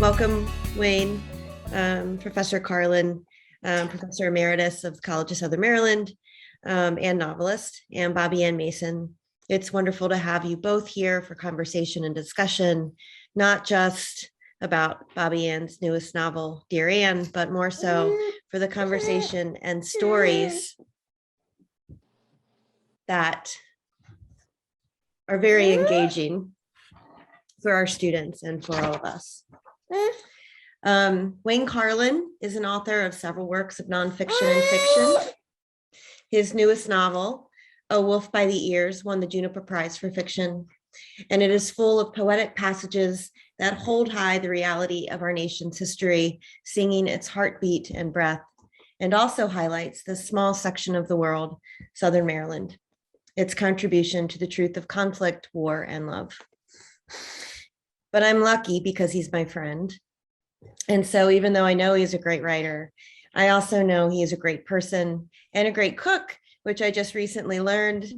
Welcome, Wayne, Professor Carlin, Professor Emeritus of the College of Southern Maryland, and novelist, and Bobbie Ann Mason. It's wonderful to have you both here for conversation and discussion, not just about Bobbie Ann's newest novel, Dear Anne, but more so for the conversation and stories that are very engaging for our students and for all of us. Wayne Carlin is an author of several works of nonfiction and fiction. His newest novel, A Wolf by the Ears, won the Juniper Prize for Fiction, and it is full of poetic passages that hold high the reality of our nation's history, singing its heartbeat and breath, and also highlights this small section of the world, Southern Maryland, its contribution to the truth of conflict, war, and love. But I'm lucky because he's my friend. And so even though I know he's a great writer, I also know he is a great person and a great cook, which I just recently learned,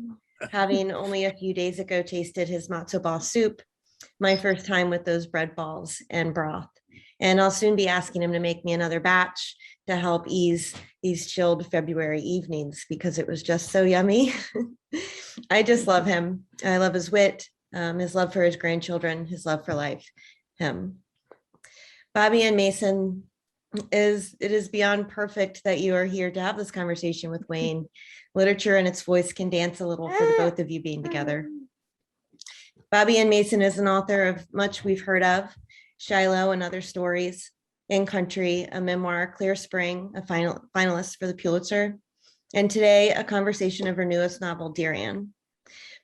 having only a few days ago tasted his matzo ball soup, my first time with those bread balls and broth. And I'll soon be asking him to make me another batch to help ease these chilled February evenings because it was just so yummy. I just love him. I love his wit, his love for his grandchildren, his love for life, him. Bobbie Ann Mason, it is beyond perfect that you are here to have this conversation with Wayne. Literature and its voice can dance a little for the both of you being together. Bobbie Ann Mason is an author of much we've heard of, Shiloh and Other Stories, In Country, a memoir, Clear Spring, a finalist for the Pulitzer, and today a conversation of her newest novel, Dear Anne.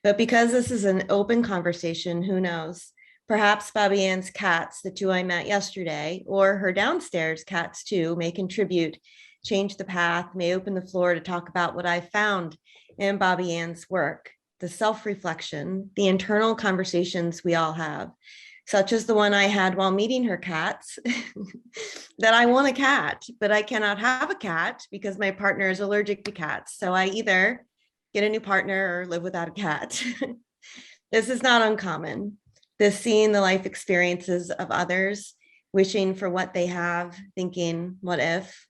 But because this is an open conversation, who knows? Perhaps Bobbie Ann's cats, the two I met yesterday, or her downstairs cats too, may contribute, change the path, may open the floor to talk about what I found in Bobbie Ann's work, the self-reflection, the internal conversations we all have, such as the one I had while meeting her cats, that I want a cat, but I cannot have a cat because my partner is allergic to cats. So I either get a new partner or live without a cat. This is not uncommon. This seeing the life experiences of others, wishing for what they have, thinking, what if?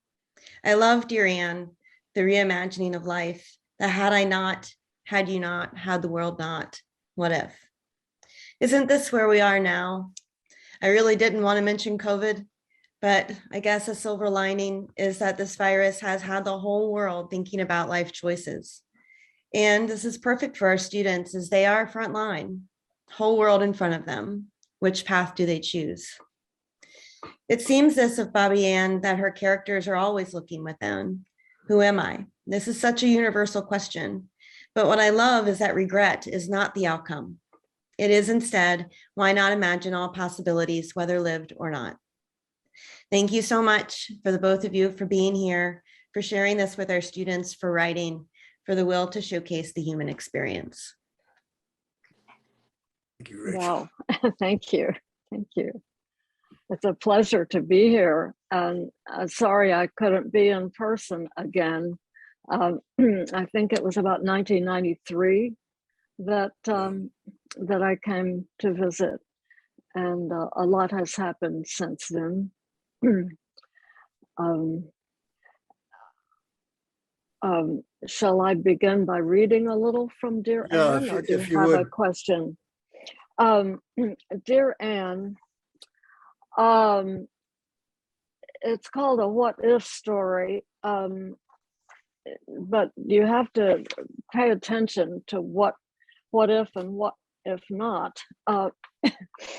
I love Dear Anne, the reimagining of life, the had I not, had you not, had the world not, what if? Isn't this where we are now? I really didn't want to mention COVID, but I guess a silver lining is that this virus has had the whole world thinking about life choices. And this is perfect for our students as they are frontline. Whole world in front of them. Which path do they choose? It seems this of Bobbie Ann that her characters are always looking within. Who am I? This is such a universal question. But what I love is that regret is not the outcome. It is instead, why not imagine all possibilities, whether lived or not? Thank you so much for the both of you for being here, for sharing this with our students, for writing, for the will to showcase the human experience. Thank you, Rich. Wow, thank you. Thank you. It's a pleasure to be here. And sorry I couldn't be in person again. I think it was about 1993 that I came to visit, and a lot has happened since then. Shall I begin by reading a little from Dear Anne, or do you have a question? Dear Anne, it's called a what if story, but you have to pay attention to what if and what if not.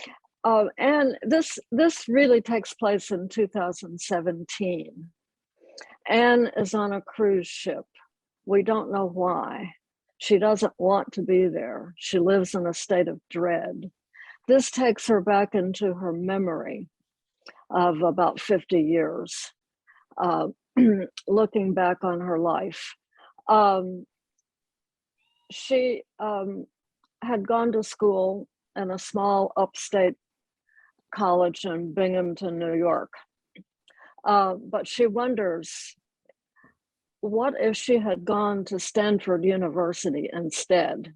And this really takes place in 2017. Anne is on a cruise ship. We don't know why. She doesn't want to be there. She lives in a state of dread. This takes her back into her memory of about 50 years, looking back on her life. She had gone to school in a small upstate college in Binghamton, New York. But she wonders, what if she had gone to Stanford University instead?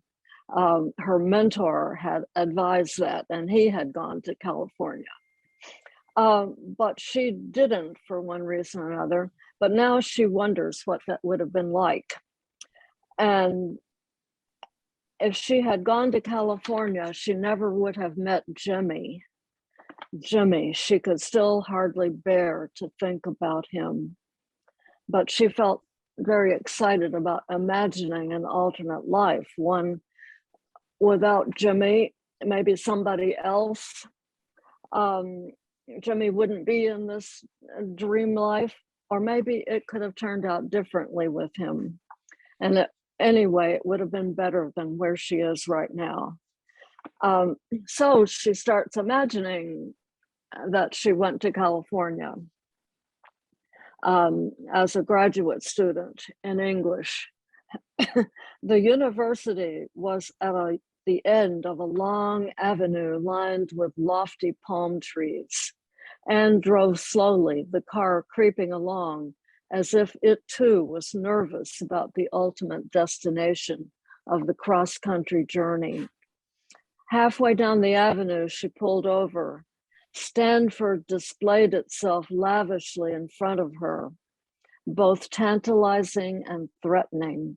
Her mentor had advised that, and he had gone to California. But she didn't for one reason or another. But now she wonders what that would have been like. And if she had gone to California, she never would have met Jimmy. She could still hardly bear to think about him. But she felt very excited about imagining an alternate life, one without Jimmy, maybe somebody else. Jimmy wouldn't be in this dream life, or maybe it could have turned out differently with him. And anyway, it would have been better than where she is right now. So she starts imagining that she went to California as a graduate student in English. The university was at the end of a long avenue lined with lofty palm trees. Anne drove slowly, the car creeping along as if it too was nervous about the ultimate destination of the cross-country journey. Halfway down the avenue, she pulled over. Stanford displayed itself lavishly in front of her, both tantalizing and threatening.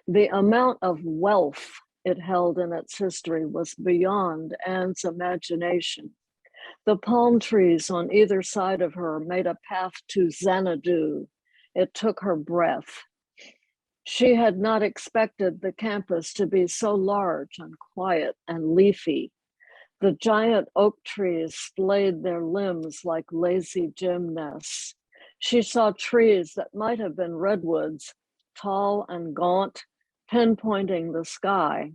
The amount of wealth it held in its history was beyond Anne's imagination. The palm trees on either side of her made a path to Xanadu. It took her breath. She had not expected the campus to be so large and quiet and leafy. The giant oak trees splayed their limbs like lazy gymnasts. She saw trees that might have been redwoods, tall and gaunt, pinpointing the sky.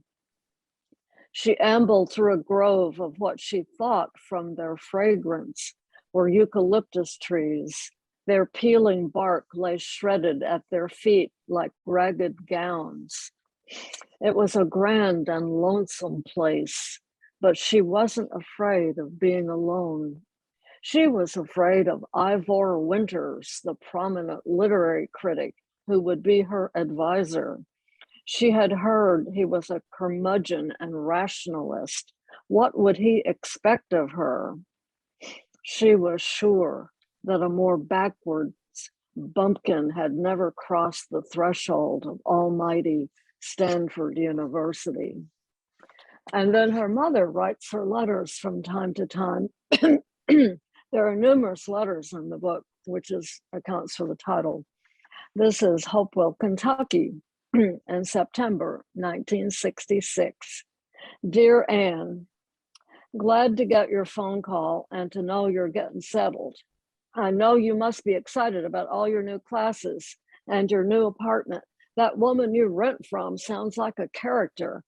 She ambled through a grove of what she thought from their fragrance were eucalyptus trees. Their peeling bark lay shredded at their feet like ragged gowns. It was a grand and lonesome place, but she wasn't afraid of being alone. She was afraid of Ivor Winters, the prominent literary critic who would be her advisor. She had heard he was a curmudgeon and rationalist. What would he expect of her? She was sure that a more backwards bumpkin had never crossed the threshold of almighty Stanford University. And then her mother writes her letters from time to time. There are numerous letters in the book, which accounts for the title. This is Hopewell, Kentucky, in September 1966. Dear Anne, glad to get your phone call and to know you're getting settled. I know you must be excited about all your new classes and your new apartment. That woman you rent from sounds like a character.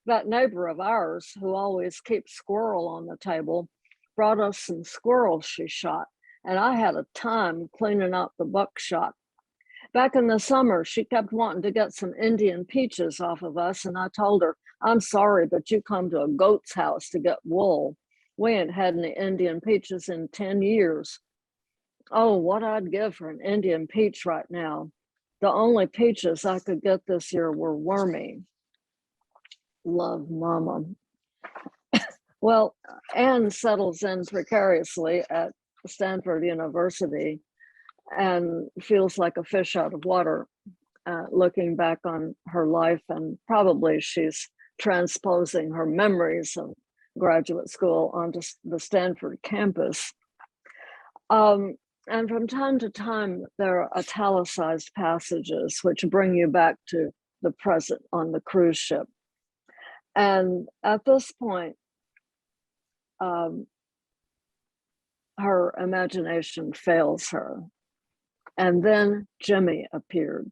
That neighbor of ours, who always keeps squirrel on the table, brought us some squirrels she shot, and I had a time cleaning out the buckshot. Back in the summer, she kept wanting to get some Indian peaches off of us, and I told her, I'm sorry, but you come to a goat's house to get wool. We ain't had any Indian peaches in 10 years. Oh, what I'd give for an Indian peach right now. The only peaches I could get this year were wormy. Love, Mama. Well, Anne settles in precariously at Stanford University and feels like a fish out of water, looking back on her life, and probably she's transposing her memories of graduate school onto the Stanford campus. And from time to time, there are italicized passages which bring you back to the present on the cruise ship. And at this point, her imagination fails her. And then Jimmy appeared.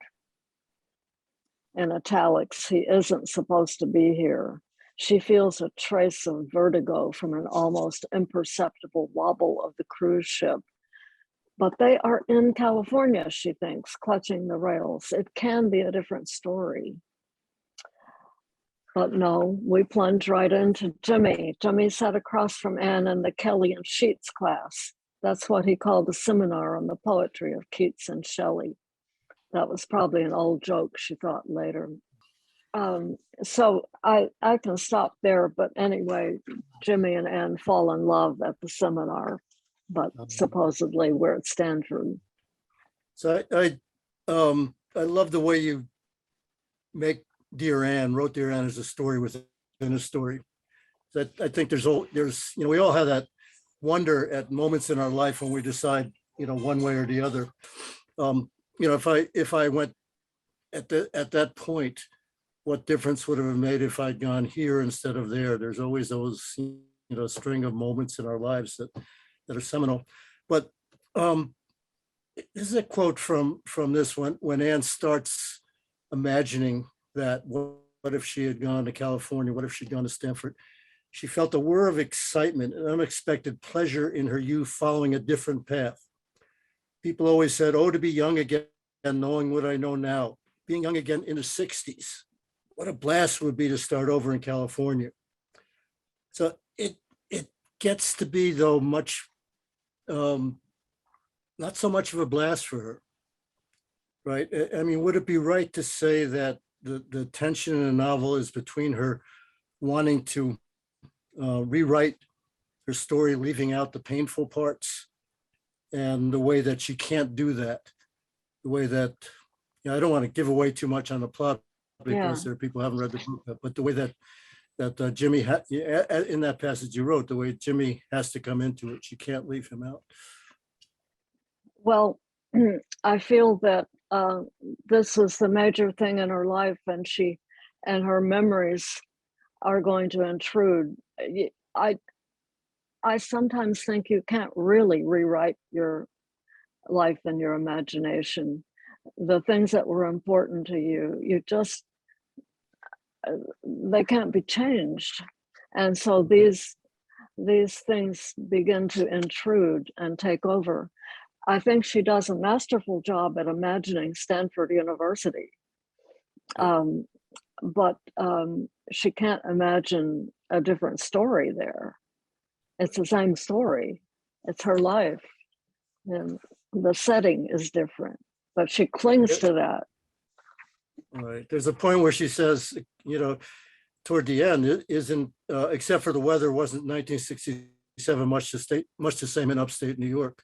In italics, he isn't supposed to be here. She feels a trace of vertigo from an almost imperceptible wobble of the cruise ship. But they are in California, she thinks, clutching the rails. It can be a different story. But no, we plunge right into Jimmy. Jimmy sat across from Anne in the Kelly and Sheets class. That's what he called the seminar on the poetry of Keats and Shelley. That was probably an old joke, she thought later. So I can stop there, but anyway, Jimmy and Anne fall in love at the seminar, but supposedly we're at Stanford. So I love the way you make Dear Anne, wrote Dear Anne as a story within a story. That I think there's we all have that wonder at moments in our life when we decide, one way or the other. If I went at that point, what difference would it have made if I'd gone here instead of there? There's always those, string of moments in our lives that are seminal. But this is a quote from this one, when Anne starts imagining that what if she had gone to California? What if she'd gone to Stanford? She felt a whir of excitement and unexpected pleasure in her youth following a different path. People always said, oh, to be young again, knowing what I know now, being young again in the 60s. What a blast it would be to start over in California. So it gets to be, though, much, not so much of a blast for her, right? I mean, would it be right to say that the tension in the novel is between her wanting to rewrite her story, leaving out the painful parts, and the way that she can't do that, the way that, I don't want to give away too much on the plot because there are people who haven't read the book, but the way that Jimmy, in that passage you wrote, the way Jimmy has to come into it, she can't leave him out. Well, I feel that this was the major thing in her life, and her memories are going to intrude. I sometimes think you can't really rewrite your life and your imagination. The things that were important to you just, they can't be changed. And so these things begin to intrude and take over. I think she does a masterful job at imagining Stanford University. But she can't imagine a different story there. It's the same story. It's her life. And the setting is different, but she clings to that. Right. There's a point where she says, toward the end, it isn't, except for the weather, wasn't 1967 much the same in upstate New York.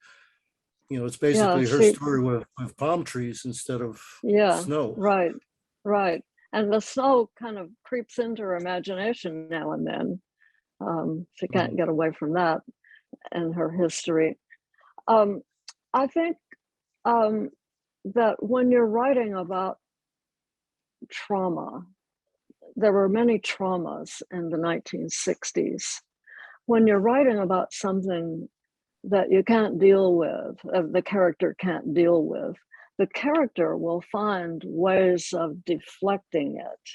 It's basically her story with palm trees instead of snow. Right. And the snow kind of creeps into her imagination now and then. She can't get away from that in her history. I think that when you're writing about trauma, there were many traumas in the 1960s. When you're writing about something that you can't deal with, the character can't deal with, the character will find ways of deflecting it.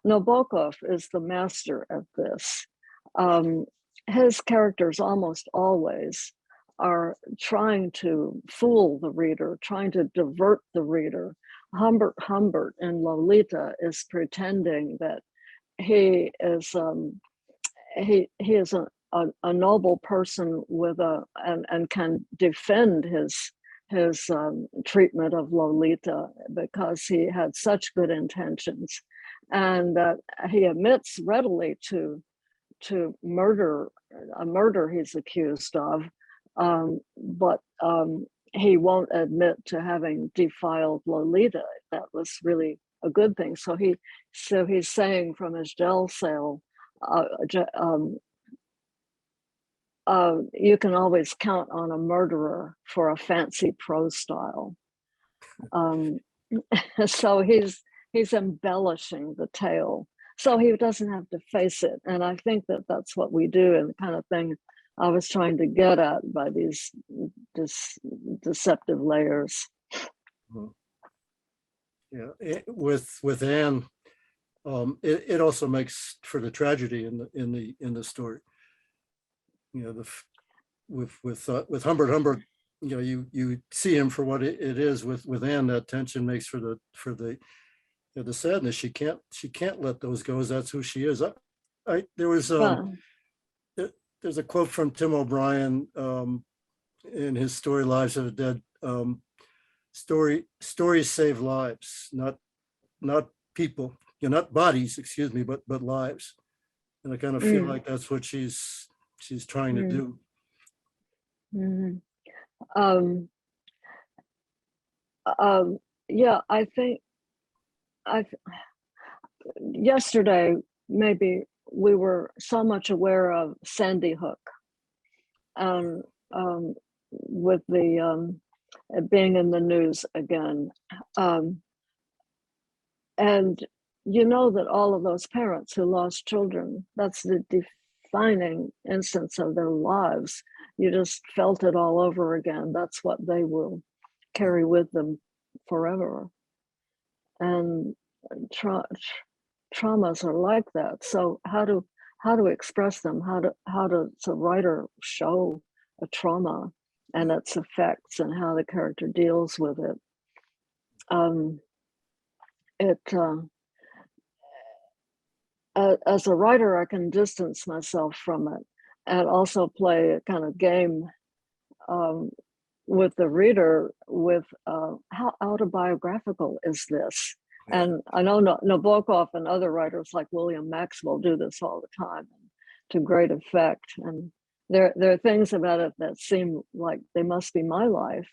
Nabokov is the master at this. His characters almost always are trying to fool the reader, trying to divert the reader. Humbert in Lolita is pretending that he is a noble person with and can defend his treatment of Lolita because he had such good intentions, and that he admits readily to a murder he's accused of, but he won't admit to having defiled Lolita. That was really a good thing. So he's saying from his jail cell, you can always count on a murderer for a fancy prose style. So he's embellishing the tale, so he doesn't have to face it. And I think that that's what we do, and the kind of thing I was trying to get at by these deceptive layers. Yeah, with Anne, it also makes for the tragedy in the story. With Humbert, you see him for what it is. With Anne, that tension makes for the sadness. She can't let those go. That's who she is. There's a quote from Tim O'Brien in his story Lives of the Dead. Stories save lives, not people. not bodies, excuse me, but lives. And I kind of feel Mm. like that's what she's trying to Mm. do. Mhm. Um, yeah, I think I yesterday maybe we were so much aware of Sandy Hook, and with the it being in the news again, um, and you know that all of those parents who lost children, that's the defining instance of their lives. You just felt it all over again. That's what they will carry with them forever. And tra- traumas are like that. So how to express them? How does a writer show a trauma and its effects and how the character deals with it? Um, it as a writer, I can distance myself from it and also play a kind of game um, with the reader with how autobiographical is this? And I know Nabokov and other writers like William Maxwell do this all the time to great effect. And there are things about it that seem like they must be my life.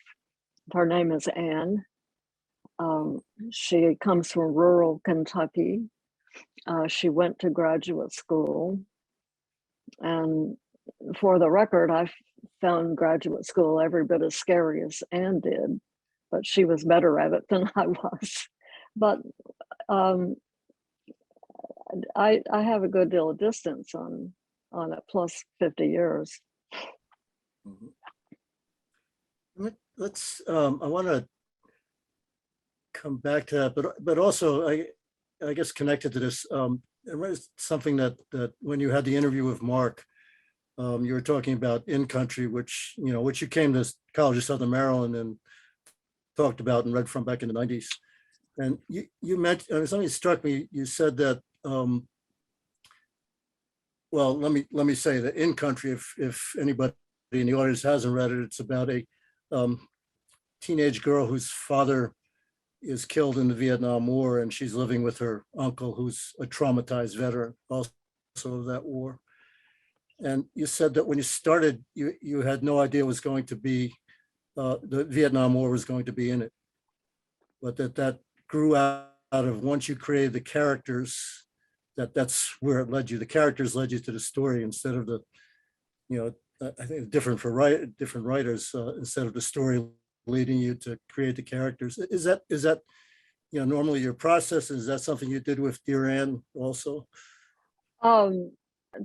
Her name is Anne. She comes from rural Kentucky. She went to graduate school. And for the record, I found graduate school every bit as scary as Anne did, but she was better at it than I was. But um, I have a good deal of distance on it, plus 50 years. Mhm. Let's I want to come back to that, but also I guess connected to this, it was something that when you had the interview with Mark, you were talking about In Country, which you came to College of Southern Maryland and talked about and read from back in the 90s. And you mentioned something that struck me. You said that well, let me say that In Country, if anybody in the audience hasn't read it, it's about a teenage girl whose father is killed in the Vietnam War, and she's living with her uncle, who's a traumatized veteran also of that war. And you said that when you started, you had no idea it was going to be the Vietnam War was going to be in it, but that grew out of once you created the characters, that's where it led you. The characters led you to the story instead of the, I think it's different for different writers, instead of the story leading you to create the characters. Is that normally your process? Is that something you did with Dear Anne also? Um,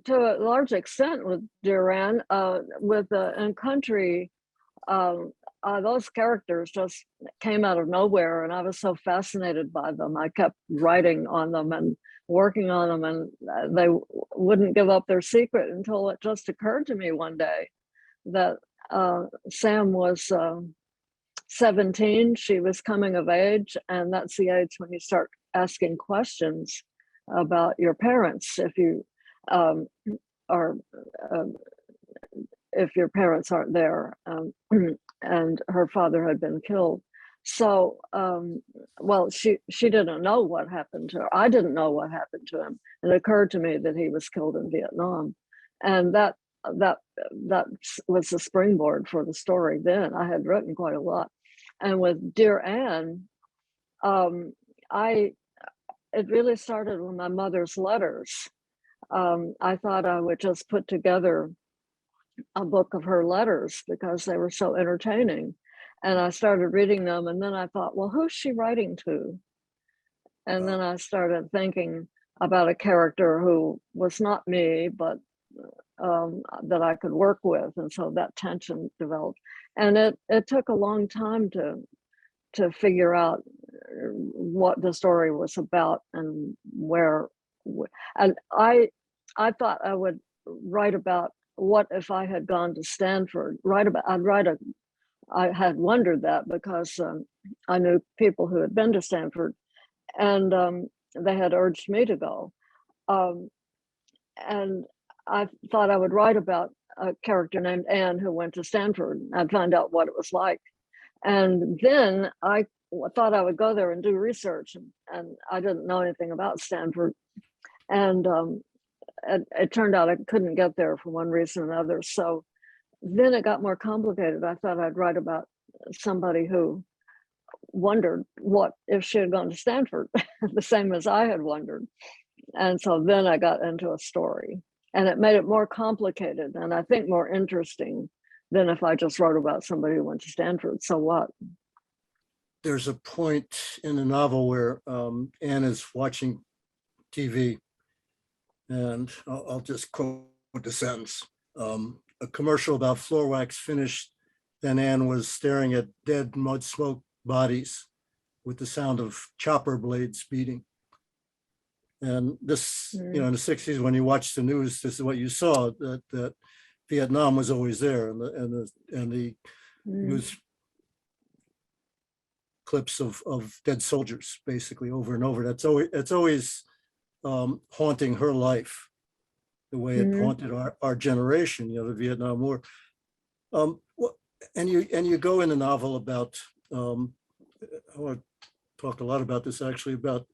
to a large extent with Duran, with In Country, those characters just came out of nowhere, and I was so fascinated by them. I kept writing on them and working on them, and they wouldn't give up their secret until it just occurred to me one day that Sam was 17, she was coming of age, and that's the age when you start asking questions about your parents if you are if your parents aren't there. And her father had been killed. So, well, she didn't know what happened to her. I didn't know what happened to him. It occurred to me that he was killed in Vietnam, and that was the springboard for the story. Then I had written quite a lot, and with Dear Anne, I it really started with my mother's letters. I thought I would just put together a book of her letters because they were so entertaining. And I started reading them, and then I thought, well, who's she writing to? And then I started thinking about a character who was not me, but that I could work with. And so that tension developed. And it took a long time to figure out what the story was about and where. And I thought I would write about what if I had gone to Stanford. I had wondered that because I knew people who had been to Stanford, and they had urged me to go. Um, and I thought I would write about a character named Anne who went to Stanford. I'd find out what it was like. And then I thought I would go there and do research, and I didn't know anything about Stanford. And it turned out I couldn't get there for one reason or another. So then it got more complicated. I thought I'd write about somebody who wondered what if she had gone to Stanford, the same as I had wondered. And so then I got into a story, and it made it more complicated and I think more interesting than if I just wrote about somebody who went to Stanford. So what? There's a point in the novel where Anne is watching TV, and I'll just quote the sentence. A commercial about floor wax finished, then Anne was staring at dead mud smoke bodies with the sound of chopper blades beating. And this, you know, in the 60s, when you watch the news, this is what you saw, that Vietnam was always there, and the news clips of dead soldiers, basically, over and over. It's always haunting her life, the way it haunted our generation, you know, the Vietnam War. And you go in the novel about, I want to talk a lot about this actually, about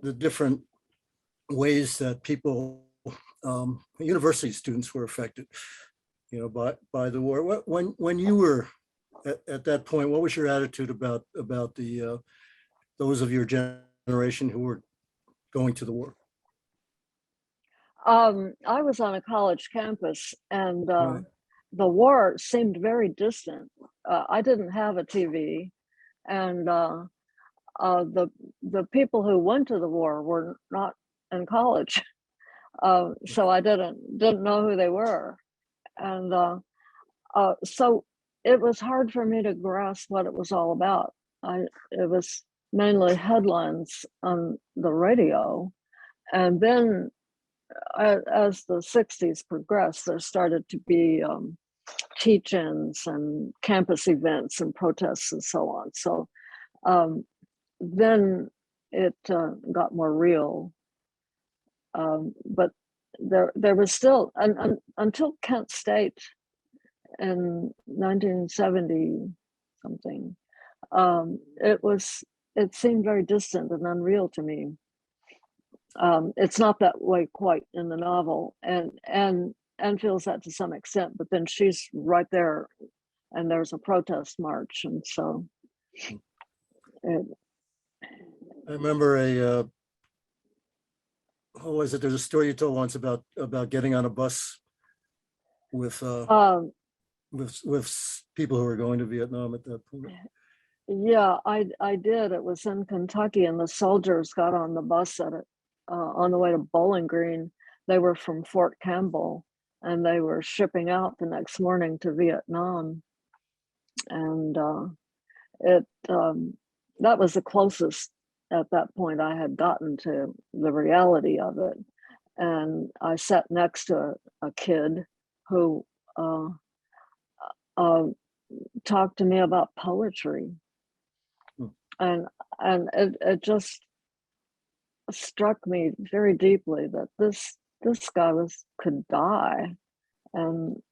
the different ways that people, university students were affected, you know, by the war. When you were at that point, what was your attitude about the those of your generation who were going to the war? I was on a college campus, and the war seemed very distant. I didn't have a TV, and the people who went to the war were not in college, so I didn't know who they were, and so it was hard for me to grasp what it was all about. It was mainly headlines on the radio, and then as the 60s progressed, there started to be teach-ins and campus events and protests and so on. So then it got more real. But there was still, until Kent State in 1970 something, it seemed very distant and unreal to me. It's not that way quite in the novel, and feels that to some extent, but then she's right there and there's a protest march, and so I remember what was it? There's a story you told once about getting on a bus with people who were going to Vietnam at that point. Yeah, I did. It was in Kentucky, and the soldiers got on the bus on the way to Bowling Green. They were from Fort Campbell, and they were shipping out the next morning to Vietnam. And that was the closest at that point I had gotten to the reality of it. And I sat next to a kid who talked to me about poetry. And it just struck me very deeply that this guy could die, and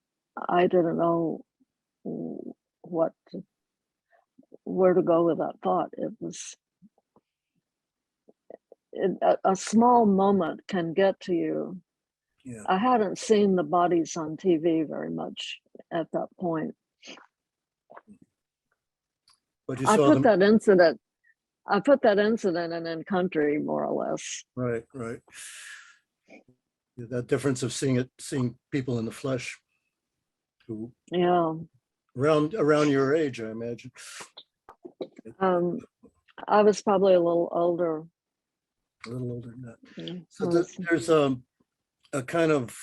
I didn't know where to go with that thought. It was a small moment can get to you. Yeah. I hadn't seen the bodies on TV very much at that point. But you I saw put them. that incident in country, more or less. Right. Yeah, that difference of seeing people in the flesh who around your age, I imagine. I was probably a little older. A little older than that. Yeah. So there's a kind of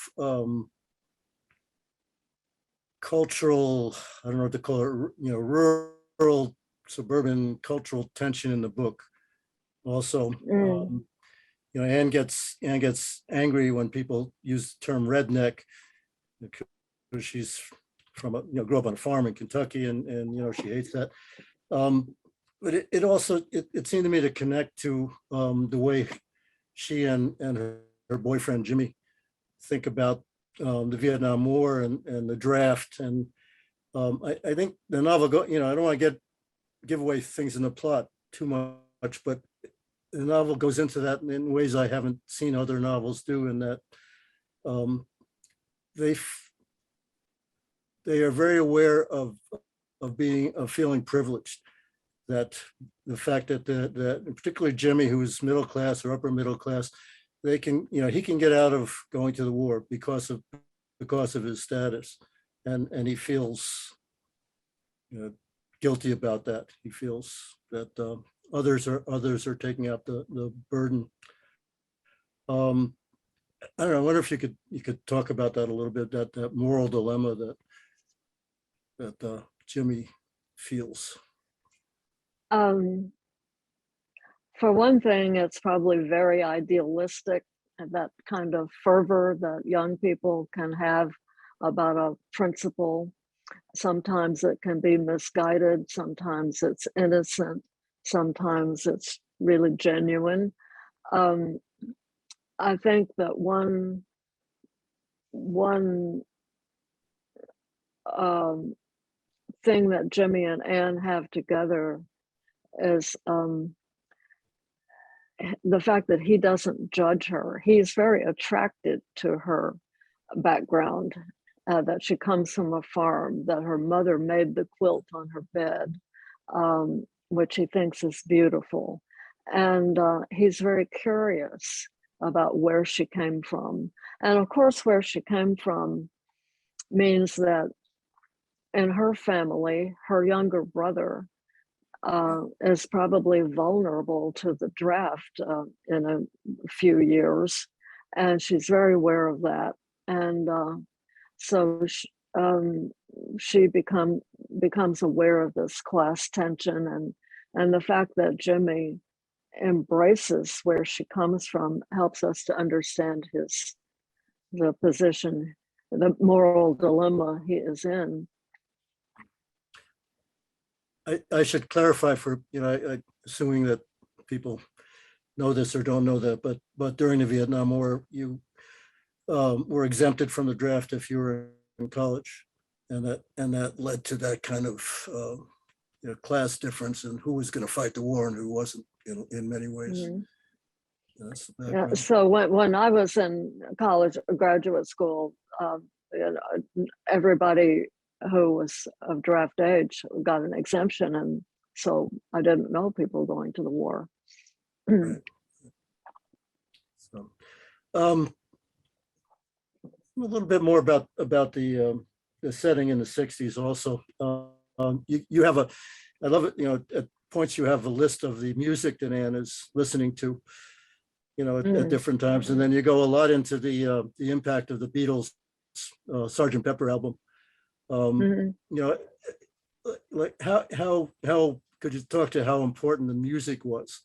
cultural, I don't know what to call it, you know, rural suburban cultural tension in the book. Also, you know, Anne gets angry when people use the term redneck, because she's from grew up on a farm in Kentucky, and you know, she hates that. But it also seemed to me to connect to the way she and her boyfriend Jimmy think about the Vietnam War and the draft. And I think the novel, you know, I don't want to get give away things in the plot too much, but the novel goes into that in ways I haven't seen other novels do, in that um, they are very aware of feeling privileged. That the fact that particularly Jimmy, who is middle class or upper middle class, they can, he can get out of going to the war because of his status, and he feels guilty about that. He feels that others are taking out the burden. I don't know. I wonder if you could talk about that a little bit. That moral dilemma that Jimmy feels. For one thing, it's probably very idealistic, and that kind of fervor that young people can have about a principle. Sometimes it can be misguided, sometimes it's innocent, sometimes it's really genuine. I think that one thing that Jimmy and Anne have together is the fact that he doesn't judge her. He's very attracted to her background, that she comes from a farm, that her mother made the quilt on her bed, which he thinks is beautiful. And he's very curious about where she came from. And of course, where she came from means that in her family, her younger brother is probably vulnerable to the draft in a few years. And she's very aware of that. And so she becomes aware of this class tension, and the fact that Jimmy embraces where she comes from helps us to understand the position, the moral dilemma he is in. I should clarify for, assuming that people know this or don't know that, but during the Vietnam War, you were exempted from the draft if you were in college, and that led to that kind of class difference in who was going to fight the war and who wasn't, in many ways. Mm-hmm. Yeah, so when I was in college, graduate school, everybody who was of draft age got an exemption, and so I didn't know people going to the war. Right. So, a little bit more about the setting in the 60s also. You have I love it, at points you have a list of the music that Anne is listening to, at different times. And then you go a lot into the impact of the Beatles' Sgt. Pepper album. Like how could you talk to how important the music was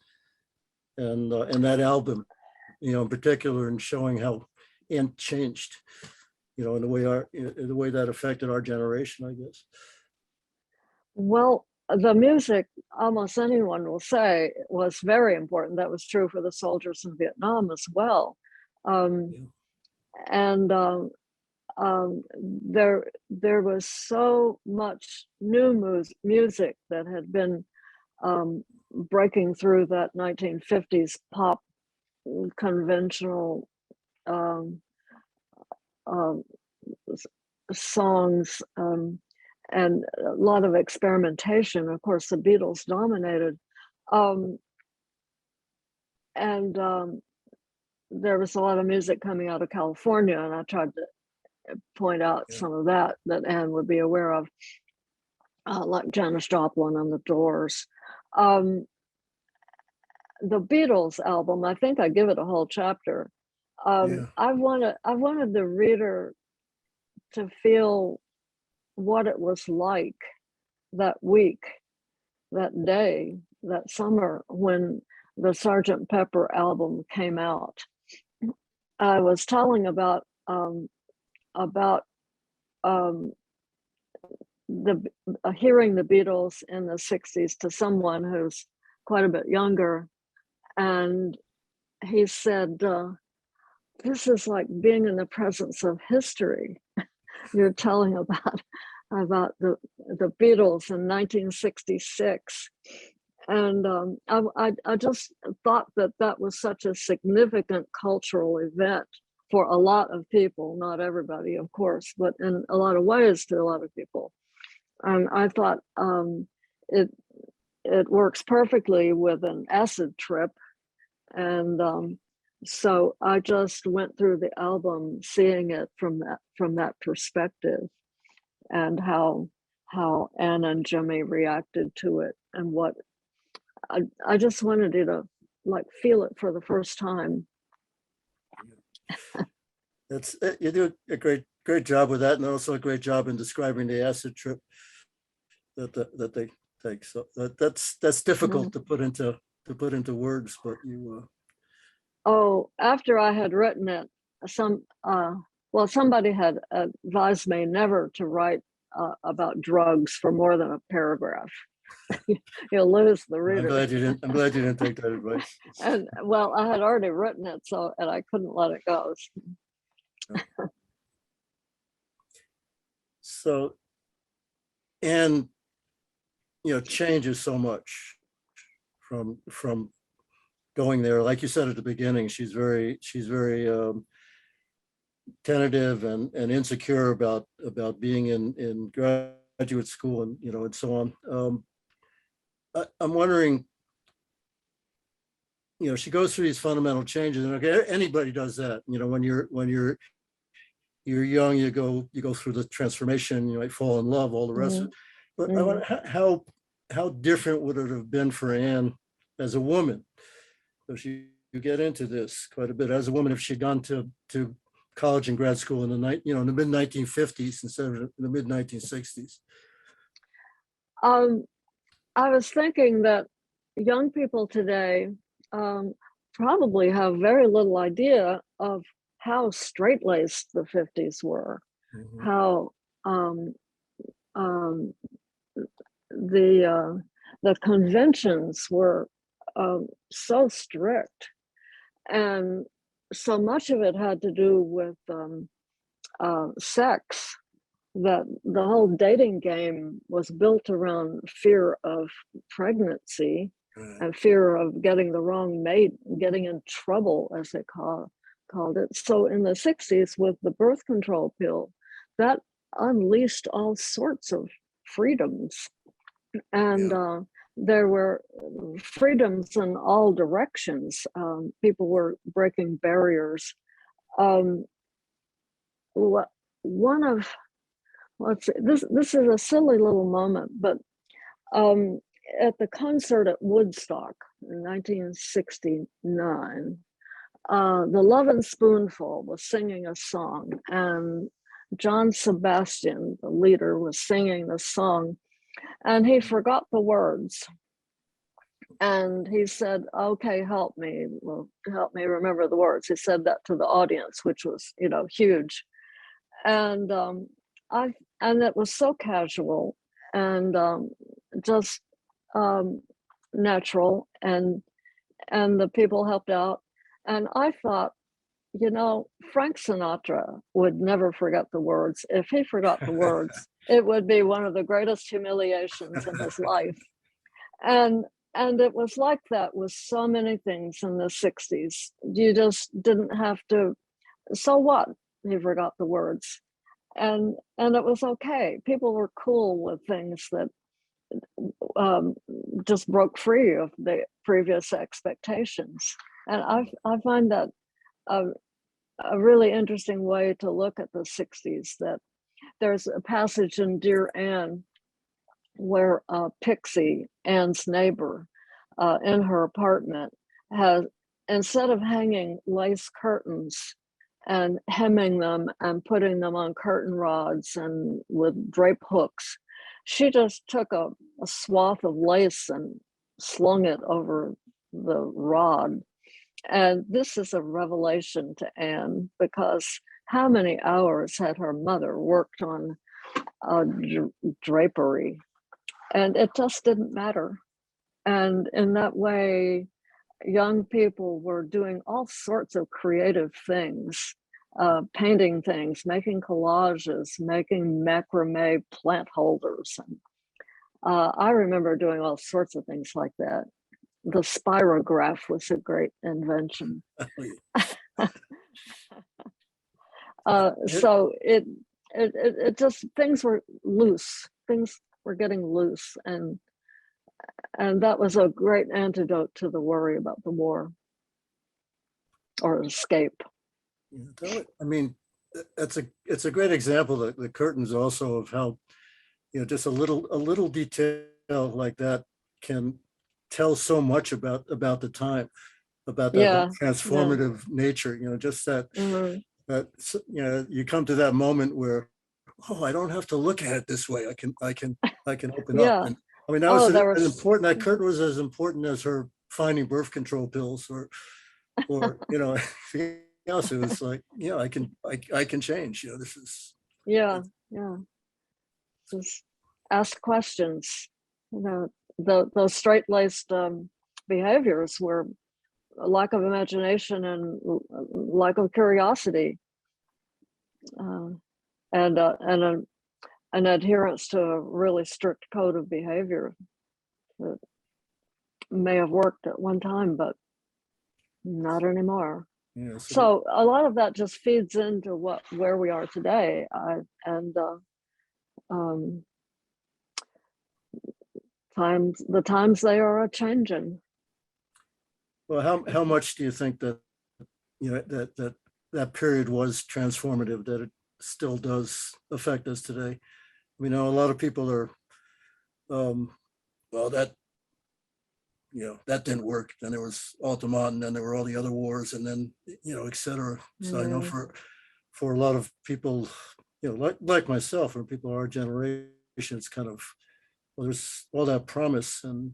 and that album, in particular, and showing how Anne changed, in the way that affected our generation, I guess. Well, the music, almost anyone will say, was very important. That was true for the soldiers in Vietnam as well. And there was so much new music that had been breaking through that 1950s pop conventional songs, and a lot of experimentation. Of course, the Beatles dominated, and there was a lot of music coming out of California, and I tried to point out some of that Anne would be aware of, like Janis Joplin and the Doors. The Beatles album, I think I give it a whole chapter. I wanted the reader to feel what it was like that week, that day, that summer when the Sgt. Pepper album came out. I was telling about hearing the Beatles in the 60s to someone who's quite a bit younger, and he said, this is like being in the presence of history. You're telling about about the Beatles in 1966. And I just thought that that was such a significant cultural event for a lot of people, not everybody, of course, but in a lot of ways to a lot of people. And I thought it works perfectly with an acid trip. And so I just went through the album, seeing it from that perspective, and how Anne and Jimmy reacted to it, and what I just wanted you to like feel it for the first time. That's you do a great job with that, and also a great job in describing the acid trip that they take. So that's difficult to put into words, but you. Oh, after I had written it, somebody had advised me never to write about drugs for more than a paragraph. You'll lose the reader. I'm glad you didn't take that advice. And well, I had already written it, and I couldn't let it go. So, and changes so much from going there. Like you said at the beginning, she's very tentative and insecure about being in graduate school, and and so on. I'm wondering, she goes through these fundamental changes, and okay, anybody does that. When you're young, you go through the transformation, you might fall in love, all the rest of it. But I wonder how different would it have been for Anne as a woman? So you get into this quite a bit as a woman if she'd gone to college and grad school in the mid 1950s instead of the mid 1960s. I was thinking that young people today probably have very little idea of how straight-laced the 50s were, how the conventions were so strict, and so much of it had to do with sex, that the whole dating game was built around fear of pregnancy and fear of getting the wrong mate, getting in trouble, as they called it. So in the 60s, with the birth control pill, that unleashed all sorts of freedoms. And there were freedoms in all directions. People were breaking barriers. One of let's see, this is a silly little moment, but at the concert at Woodstock in 1969, the Lovin' Spoonful was singing a song, and John Sebastian, the leader, was singing the song, and he forgot the words. And he said, "Okay, help me remember the words." He said that to the audience, which was, huge. And and it was so casual and just natural, and the people helped out. And I thought, Frank Sinatra would never forget the words. If he forgot the words, it would be one of the greatest humiliations in his life. And it was like that with so many things in the 60s. You just didn't have to, so what? He forgot the words. And it was okay. People were cool with things that just broke free of the previous expectations. And I find that a really interesting way to look at the 60s, that there's a passage in Dear Anne where Pixie, Anne's neighbor, in her apartment, has, instead of hanging lace curtains and hemming them and putting them on curtain rods and with drape hooks, she just took a swath of lace and slung it over the rod. And this is a revelation to Anne, because how many hours had her mother worked on drapery? And it just didn't matter. And in that way, young people were doing all sorts of creative things painting things, making collages, making macrame plant holders. And I remember doing all sorts of things like that. The spirograph was a great invention. So it just, things were loose. Things were getting loose, and that was a great antidote to the worry about the war or escape. Yeah, I mean, it's a great example, the curtains also, of how, just a little detail like that can tell so much about the time, about that whole Yeah, yeah. transformative nature, just that, Mhm. you come to that moment where, oh, I don't have to look at it this way. I can open up. Yeah. And I mean, that was Oh, there as was, important, that curtain was as important as her finding birth control pills, or anything else. It was like, I can change, this is, yeah, yeah. Just ask questions. Those straight-laced behaviors were a lack of imagination and lack of curiosity, uh, and an adherence to a really strict code of behavior that may have worked at one time, but not anymore. So a lot of that just feeds into where we are today, and um, the times they are a changing. well, how much do you think that, that period was transformative, that it still does affect us today? We know a lot of people are, well, that didn't work. Then there was Altamont, and then there were all the other wars, and then, et cetera. So I know for a lot of people, like myself, or people our generation, it's kind of, well, there's all that promise, and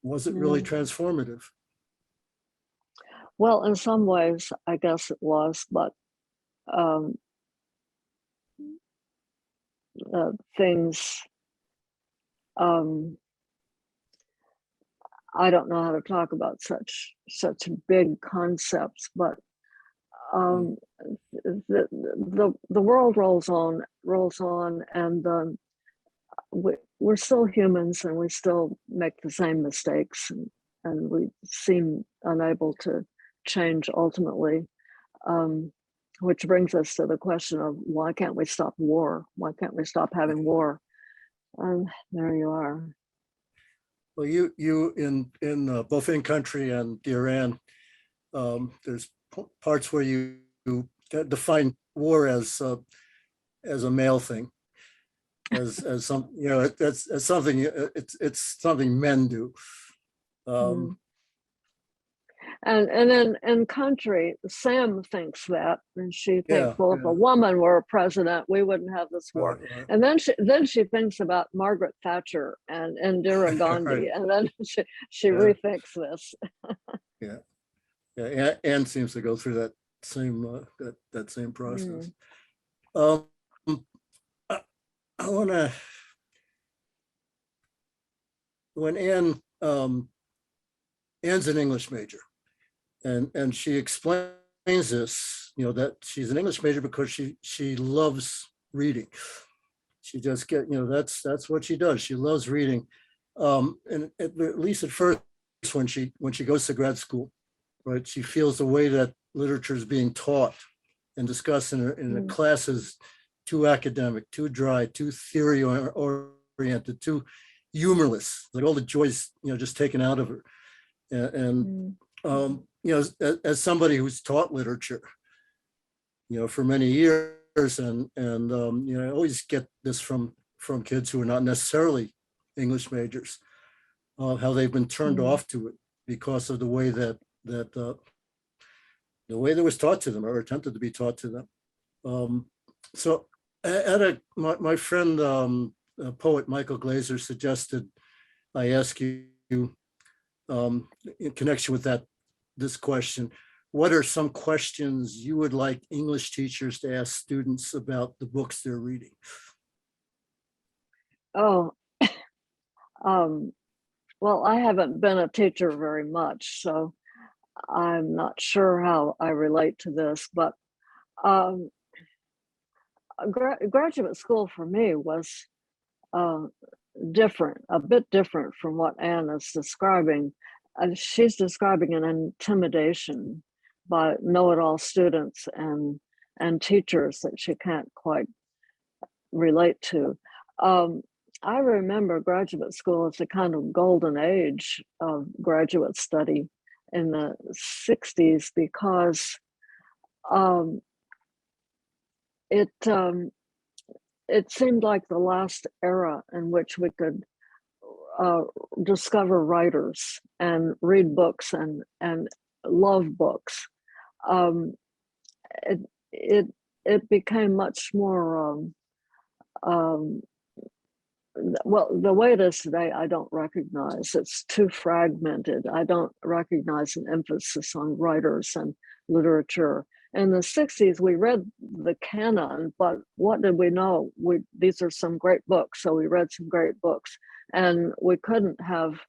was it really transformative? Well, in some ways, I guess it was, but um, things, um, I don't know how to talk about such big concepts, but um, the world rolls on, and we're still humans, and we still make the same mistakes, and we seem unable to change ultimately. Which brings us to the question of, why can't we stop war? Why can't we stop having war? And there you are. Well, you in both in country and Iran, there's parts where you define war as a male thing, as some, that's something, it's something men do. And in country, Sam thinks that, and she thinks, Yeah, well, if a woman were a president, we wouldn't have this war. right. And then she thinks about Margaret Thatcher and Indira Gandhi, Right. and then she rethinks this. Yeah. Anne seems to go through that same process. I want to, when Anne's an English major, and she explains this, that she's an English major because she loves reading. She just that's what she does. She loves reading. And at least at first, when she goes to grad school, right, she feels the way that literature is being taught and discussed in the classes too academic, too dry, too theory oriented, too humorless, like all the joy's just taken out of her. And as somebody who's taught literature, for many years, and I always get this from kids who are not necessarily English majors, how they've been turned off to it because of the way that the way that was taught to them, or attempted to be taught to them. So my friend, poet Michael Glaser, suggested I ask you, in connection with this question, what are some questions you would like English teachers to ask students about the books they're reading? Oh, well, I haven't been a teacher very much, so I'm not sure how I relate to this, but Um, graduate school for me was uh, different, a bit different from what Anne is describing. She's describing an intimidation by know-it-all students and teachers that she can't quite relate to. I remember graduate school as a kind of golden age of graduate study in the 60s because um, it it seemed like the last era in which we could uh, discover writers and read books and love books. Um, it it it became much more um, well, the way it is today, I don't recognize. It's too fragmented. I don't recognize an emphasis on writers and literature. In the 60s, we read the canon, but what did we know? These are some great books, so we read some great books. And we couldn't have,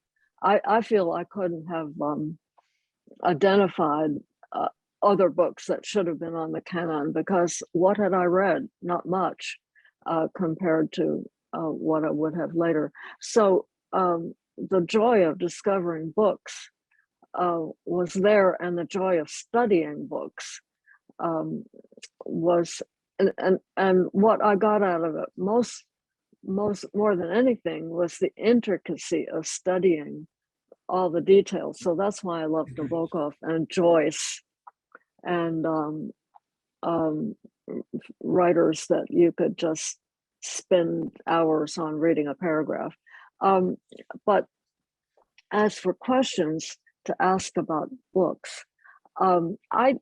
I feel I couldn't have identified other books that should have been on the canon because what had I read? Not much compared to what I would have later. So the joy of discovering books was there, and the joy of studying books was, and what I got out of it most more than anything was the intricacy of studying all the details. So that's why I love Nabokov and Joyce and writers that you could just spend hours on reading a paragraph. But as for questions to ask about books, I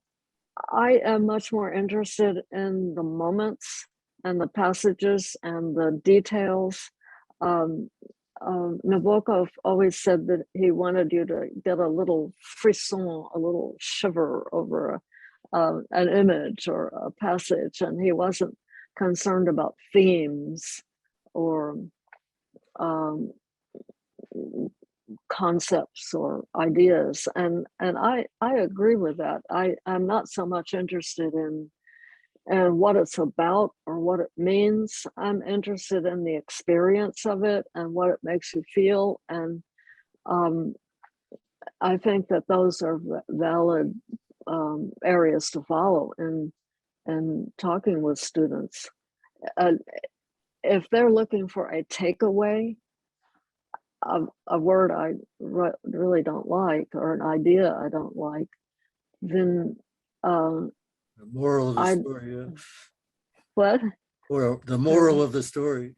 am much more interested in the moments and the passages and the details. Nabokov always said that he wanted you to get a little frisson, a little shiver over an image or a passage, and he wasn't concerned about themes or um, concepts or ideas, and I agree with that. I'm not so much interested in what it's about or what it means. I'm interested in the experience of it and what it makes you feel, and I think that those are valid areas to follow in talking with students. If they're looking for a takeaway, a word I really don't like or an idea I don't like, then The moral of the story, yeah. What? Or the moral of the story.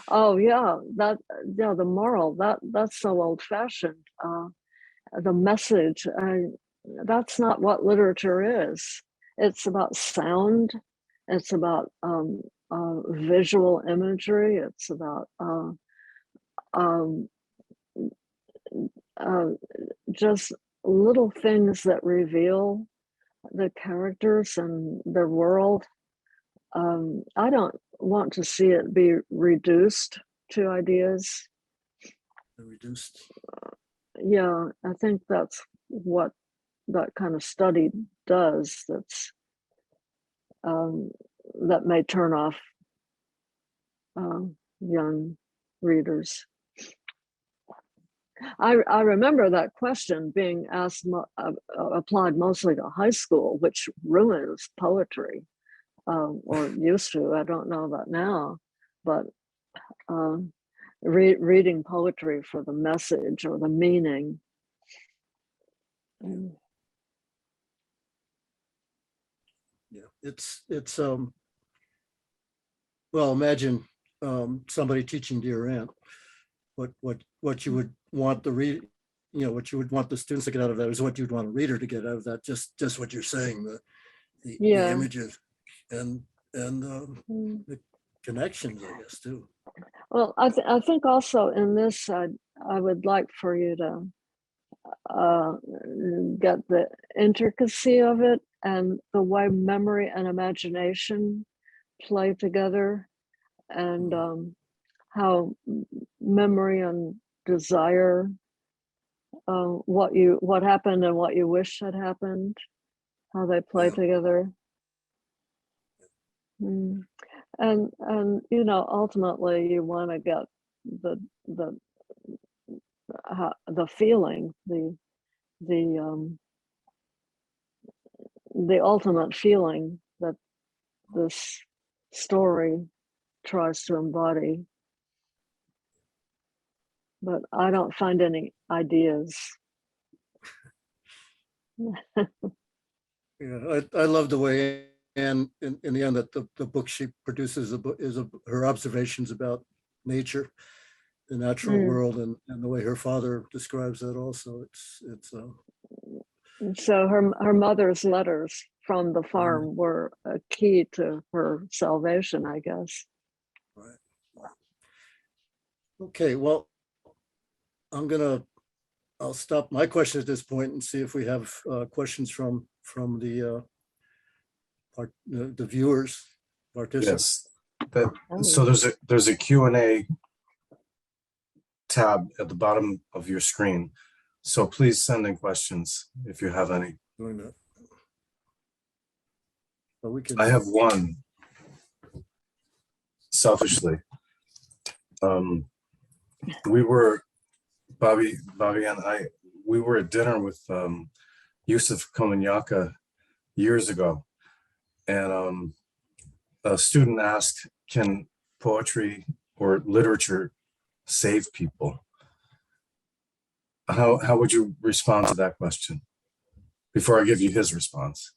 Oh yeah, the moral, that's so old-fashioned. The message, that's not what literature is. It's about sound. It's about visual imagery. It's about um, uh, just little things that reveal the characters and their world. I don't want to see it be reduced to ideas. Reduced. Yeah, I think that's what that kind of study does. That may turn off young readers. I remember that question being asked, applied mostly to high school, which ruins poetry, or used to. I don't know about now, but reading poetry for the message or the meaning. Yeah, it's well, imagine somebody teaching to your aunt. What you would want the read, what you would want the students to get out of that is what you'd want a reader to get out of that. Just what you're saying, the images and the connections, I guess, too. Well, I think also in this, I would like for you to get the intricacy of it and the way memory and imagination play together, and how memory and desire, what happened and what you wish had happened, how they play together. Mm. And ultimately you want to get the the feeling, the ultimate feeling that this story tries to embody, but I don't find any ideas. Yeah, I love the way, and in the end, that the book she produces her observations about nature, the natural Mm. world, and the way her father describes that also. It's So her mother's letters from the farm were a key to her salvation, I guess. right. Okay, well, I'll stop my question at this point and see if we have questions from the viewers, participants. Yes. That, Oh, so there's a Q&A tab at the bottom of your screen. So please send in questions if you have any. Doing that. But we can. I have one, selfishly. We were, Bobbie and I, we were at dinner with Yusuf Komanyaka years ago. And a student asked, can poetry or literature save people? How would you respond to that question before I give you his response?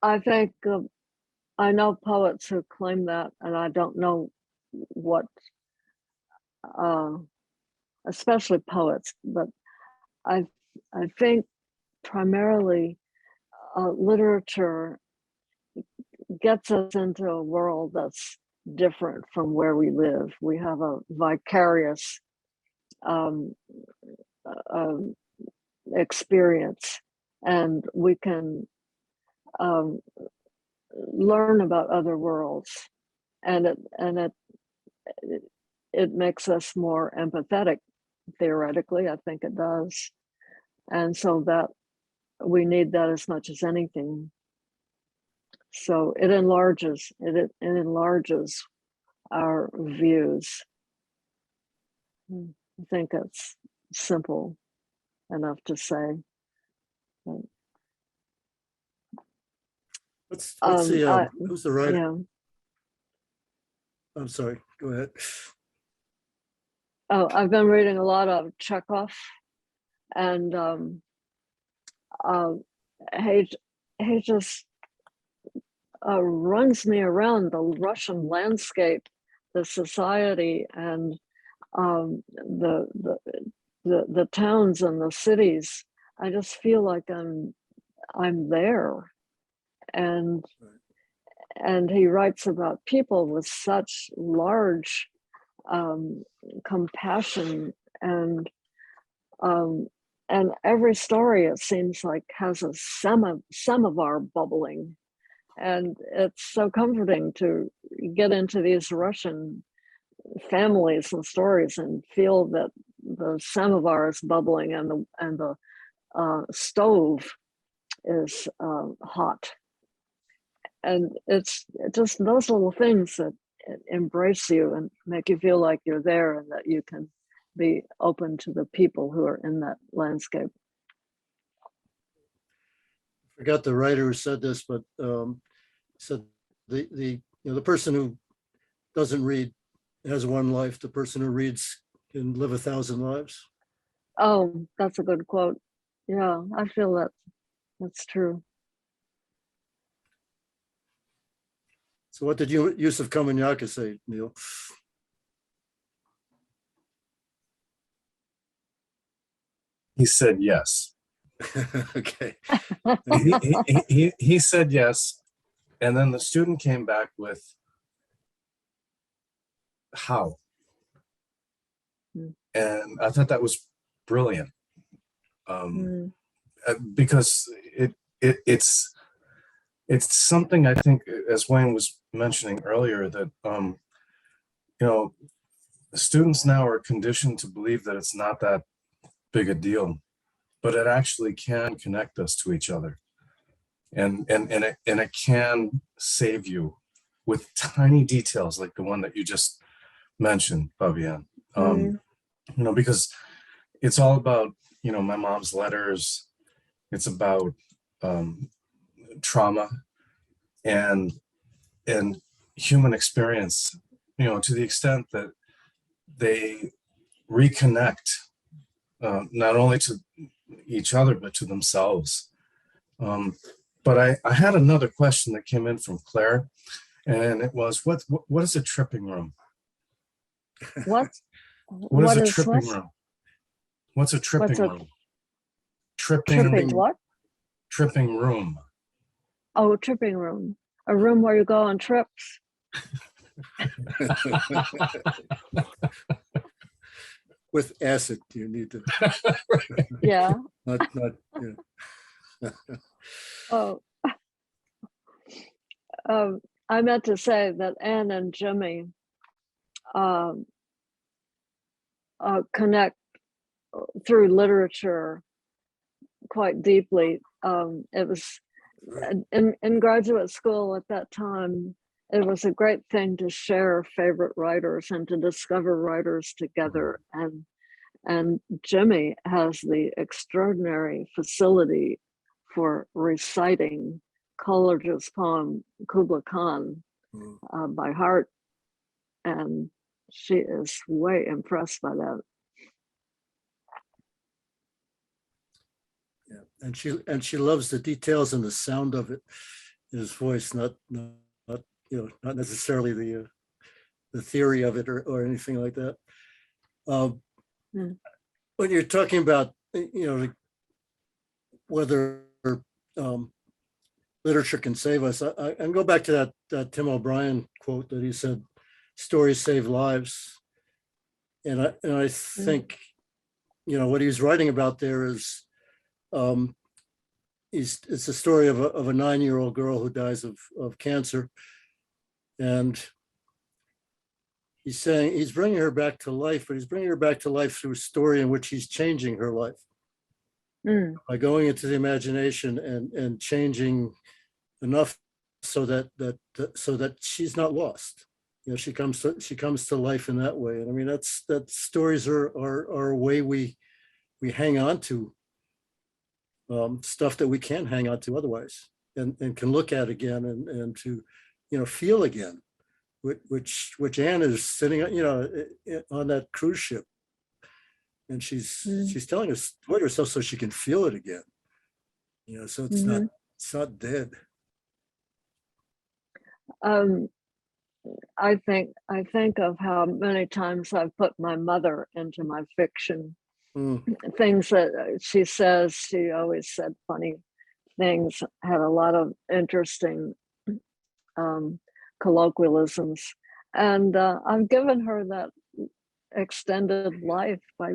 I think I know poets who claim that, and I don't know what, especially poets, but I think primarily literature gets us into a world that's different from where we live. We have a vicarious um, experience, and we can um, learn about other worlds, and it makes us more empathetic. Theoretically, I think it does, and so that we need that as much as anything. So it enlarges our views. I think it's simple enough to say. Who's Yeah. the writer? I'm sorry, go ahead. Oh, I've been reading a lot of Chekhov, and he just runs me around the Russian landscape, the society, and the towns and the cities. I just feel like I'm there, and he writes about people with such large compassion, and every story, it seems like, has a samovar bubbling, and it's so comforting to get into these Russian families and stories and feel that the samovar is bubbling and the stove is hot, and it's just those little things that embrace you and make you feel like you're there and that you can be open to the people who are in that landscape. I forgot the writer who said this, but said the person who doesn't read has one life. The person who reads can live 1,000 lives. Oh, that's a good quote. Yeah, I feel that that's true. So what did Yusuf Komanyaka say, Neil? He said yes. Okay. He said yes, and then the student came back with how, and I thought that was brilliant, because it's something, I think, as Wayne was mentioning earlier, that students now are conditioned to believe that it's not that big a deal, but it actually can connect us to each other. and it can save you with tiny details like the one that you just mentioned, Fabienne. Because it's all about, my mom's letters. It's about trauma and human experience, to the extent that they reconnect not only to each other, but to themselves. But I had another question that came in from Claire, and it was, what is a tripping room? What? What is a is tripping what? room? What's a tripping What's a room? tripping what? Tripping room. Oh, tripping room. A room where you go on trips. With acid, you need to, Yeah. not, yeah. Oh, I meant to say that Anne and Jimmy connect through literature quite deeply. It was in graduate school at that time. It was a great thing to share favorite writers and to discover writers together. And Jimmy has the extraordinary facility for reciting Coleridge's poem Kubla Khan by heart, and she is way impressed by that. Yeah, and she loves the details and the sound of it, his voice, not necessarily the theory of it or anything like that. When you're talking about like whether literature can save us, I can go back to that Tim O'Brien quote that he said, "Stories save lives," and I think what he's writing about there is it's a story of a 9-year-old girl who dies of cancer, and he's saying he's bringing her back to life, but he's bringing her back to life through a story in which he's changing her life by going into the imagination and changing enough so that she's not lost. She comes to life in that way. And I mean, that stories are a way we hang on to stuff that we can't hang on to otherwise, and can look at again and to feel again, which Anne is sitting on that cruise ship, and she's telling us to herself so she can feel it again. So it's not dead. I think of how many times I've put my mother into my fiction. Things that she says, she always said funny things, had a lot of interesting colloquialisms, and I've given her that extended life by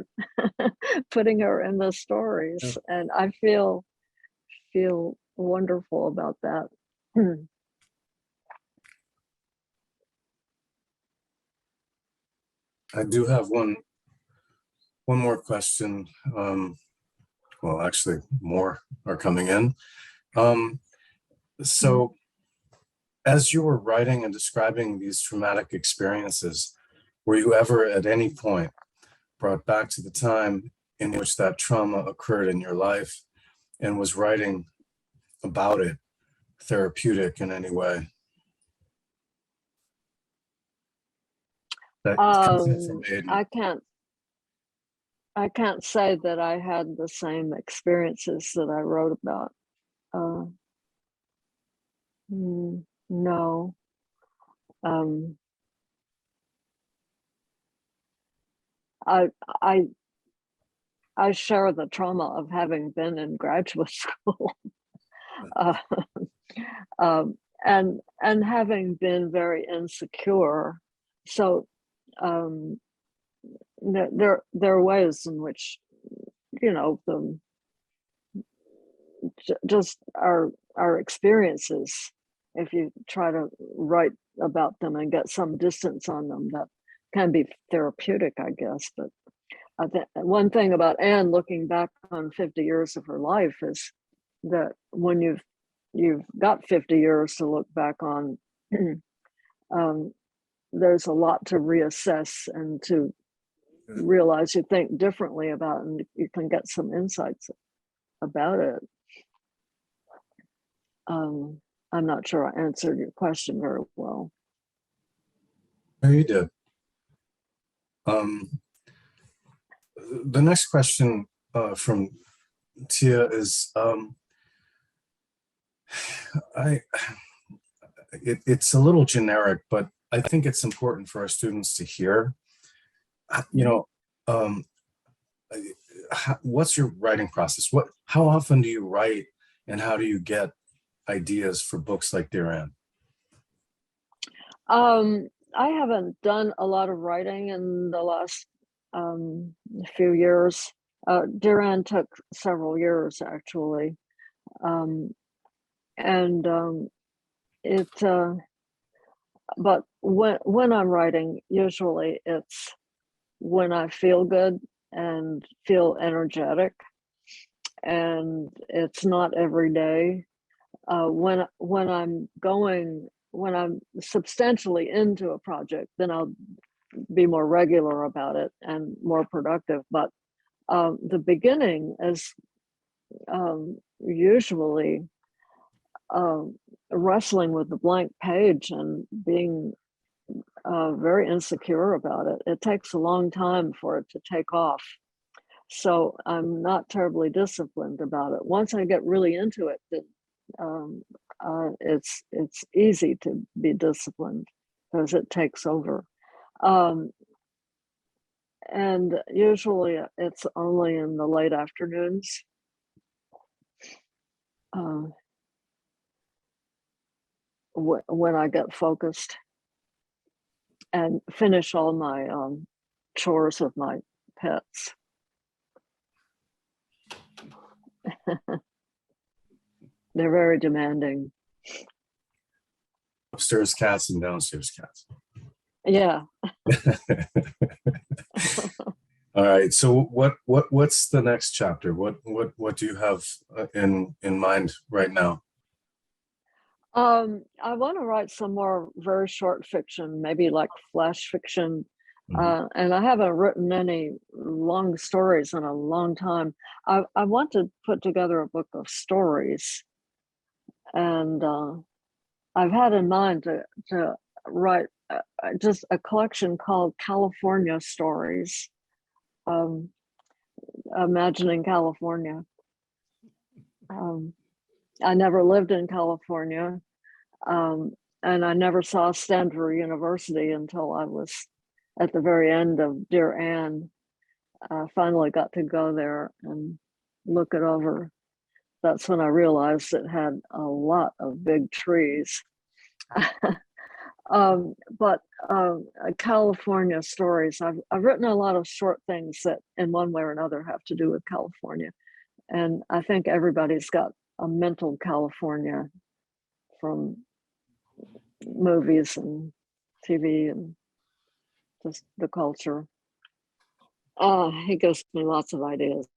putting her in the stories, and I feel wonderful about that. I do have one more question. Well, actually, more are coming in. So, as you were writing and describing these traumatic experiences, were you ever at any point brought back to the time in which that trauma occurred in your life, and was writing about it therapeutic in any way? That I can't say that I had the same experiences that I wrote about. No. I share the trauma of having been in graduate school, and having been very insecure. So there are ways in which just our experiences, if you try to write about them and get some distance on them, that can be therapeutic, I guess. But one thing about Anne looking back on 50 years of her life is that when you've you've got 50 years to look back on, there's a lot to reassess and to realize you think differently about, and you can get some insights about it. I'm not sure I answered your question very well. No, you did. The next question from Tia is, it's a little generic, but I think it's important for our students to hear. What's your writing process? How often do you write, and how do you get ideas for books like Dear Anne? I haven't done a lot of writing in the last few years. Dear Anne took several years, actually. But when I'm writing, usually it's when I feel good and feel energetic, and it's not every day. When I'm substantially into a project, then I'll be more regular about it and more productive. But the beginning is usually wrestling with the blank page and being very insecure about it. It takes a long time for it to take off. So I'm not terribly disciplined about it. Once I get really into it, it's easy to be disciplined because it takes over. And usually it's only in the late afternoons. When I get focused and finish all my chores with my pets. They're very demanding. Upstairs cats and downstairs cats. Yeah. All right. So what's the next chapter? What do you have in mind right now? I want to write some more very short fiction, maybe like flash fiction. And I haven't written any long stories in a long time. I want to put together a book of stories. And I've had in mind to write just a collection called California Stories, imagining California. I never lived in California, and I never saw Stanford University until I was at the very end of Dear Anne. Finally got to go there and look it over. That's when I realized it had a lot of big trees. But California Stories, I've written a lot of short things that in one way or another have to do with California. And I think everybody's got a mental California from movies and TV and just the culture. He gives me lots of ideas.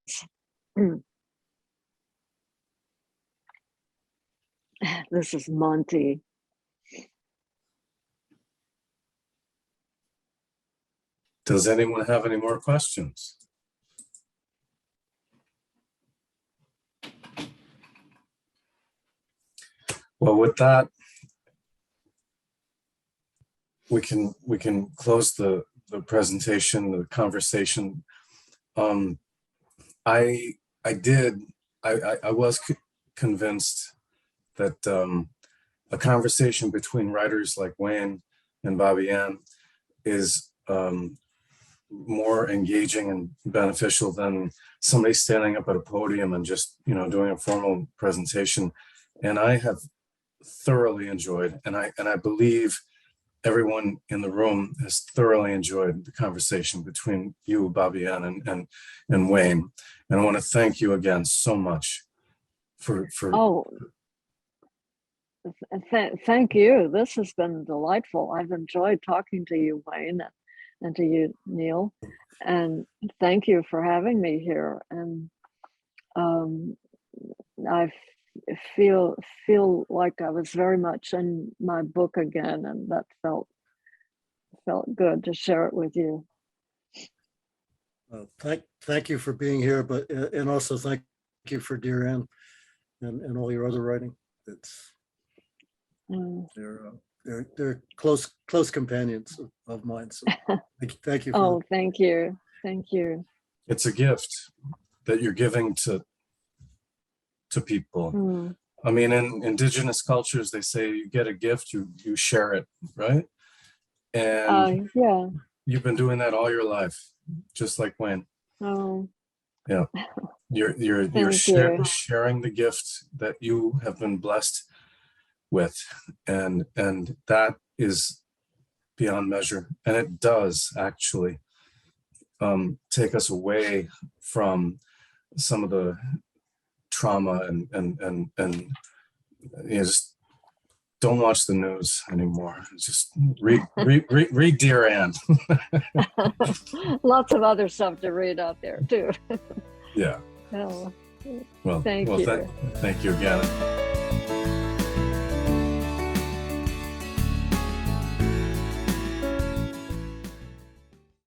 This is Monty. Does anyone have any more questions? Well, with that, we can close the presentation, the conversation. I was convinced that a conversation between writers like Wayne and Bobbie Ann is more engaging and beneficial than somebody standing up at a podium and just doing a formal presentation. And I have thoroughly enjoyed, and I believe everyone in the room has thoroughly enjoyed the conversation between you, Bobbie Ann, and Wayne. And I want to thank you again so much for Thank you. This has been delightful. I've enjoyed talking to you, Wayne, and to you, Neil. And thank you for having me here. And I feel like I was very much in my book again, and that felt good to share it with you. Thank you for being here, but and also thank you for Dear Anne and all your other writing. It's Mm. they're close companions of mine. So thank you. Oh, thank you. It's a gift that you're giving to people. Mm. I mean, in indigenous cultures, they say you get a gift, you share it, right? And Yeah. you've been doing that all your life, just like Wayne. Oh, Yeah, you're thank you. sharing the gift that you have been blessed with, and that is beyond measure, and it does actually take us away from some of the trauma and you know, just don't watch the news anymore. Just read Dear Anne. Lots of other stuff to read out there too. Yeah. Oh, Well, thank well, you. thank you again.